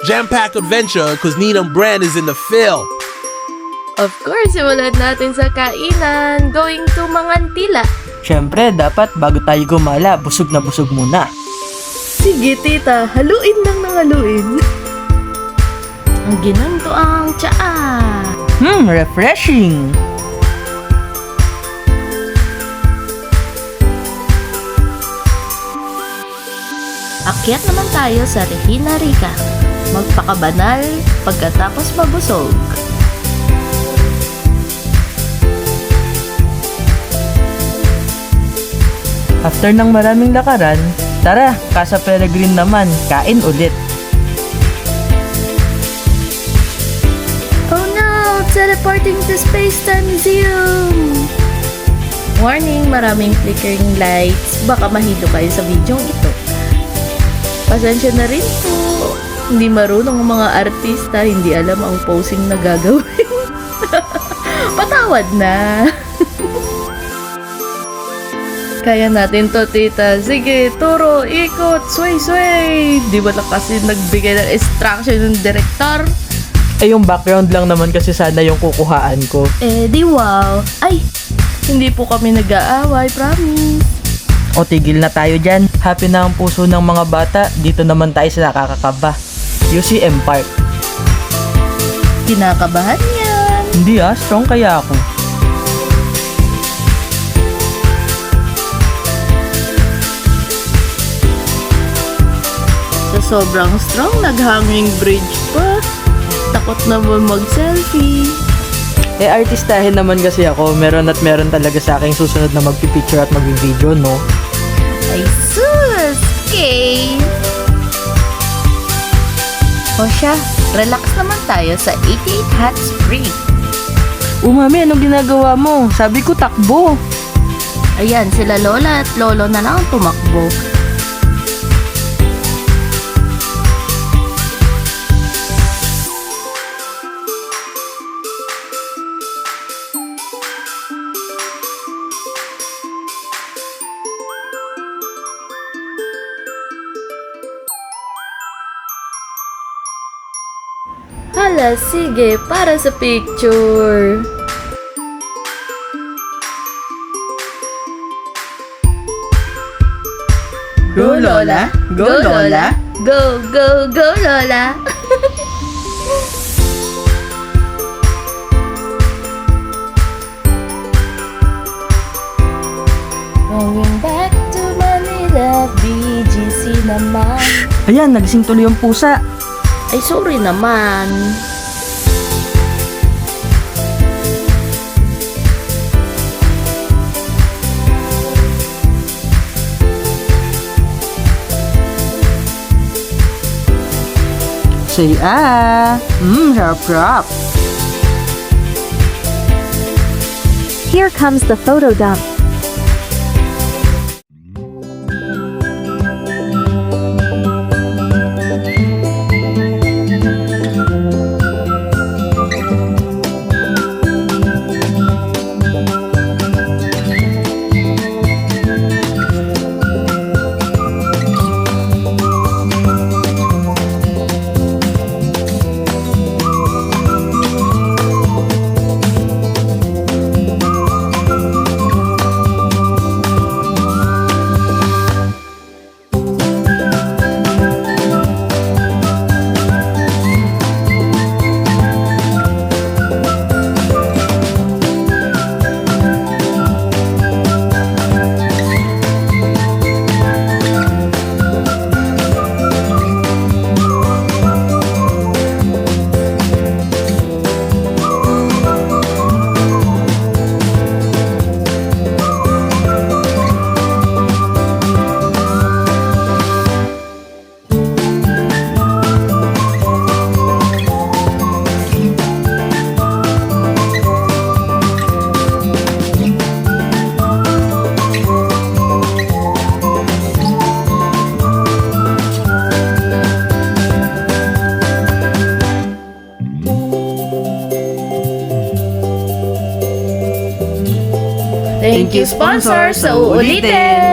Jam-packed adventure because Needham Brand is in the field. Of course, simulan natin sa kainan. Going to Mangantila. Siyempre, dapat bago tayo gumala, busog na busog muna. Sige, tita. Haluin lang ng haluin. Ang ginanto ang tsaa. Refreshing! Akyat naman tayo sa Regina Rica. Magpakabanal pagkatapos mabusog. After ng maraming lakaran, tara, Casa Peregrine naman, kain ulit. Oh no! Teleporting to Space-Time Museum! Warning, maraming flickering lights. Baka mahilo kayo sa videong ito. Pasensya na rin po. Hindi marunong ang mga artista, hindi alam ang posing na gagawin. Patawad na. Kaya natin to, tita. Sige, turo, ikot, sway. Di ba lang kasi nagbigay ng instruction ng director? Yung background lang naman kasi sana yung kukuhaan ko. Di wow. Ay, hindi po kami nag-aaway, promise. O tigil na tayo dyan. Happy na ang puso ng mga bata. Dito naman tayo sa nakakakaba. UCM Park. Kinakabahan yan. Hindi strong kaya ako. Sa sobrang strong, nag-hanging bridge pa. Takot naman mag-selfie. Artistahin naman kasi ako. Meron talaga sa aking susunod na magpipicture at magvi-video, no? Ay sus! Okay! O siya, relax naman tayo sa 88 Hot Spring. Mami, anong ginagawa mo? Sabi ko takbo. Ayan, sila lola at lolo na lang ang tumakbo. Hala, sige, para sa picture. Go, Lola. Go, Lola. Go, Lola. Going back to Manila, BGC naman. Ayan, nagising tuloy yung pusa. Ay, sorry naman. Say sarap. Here comes the photo dump. Thank you, sponsor, sa uulitin!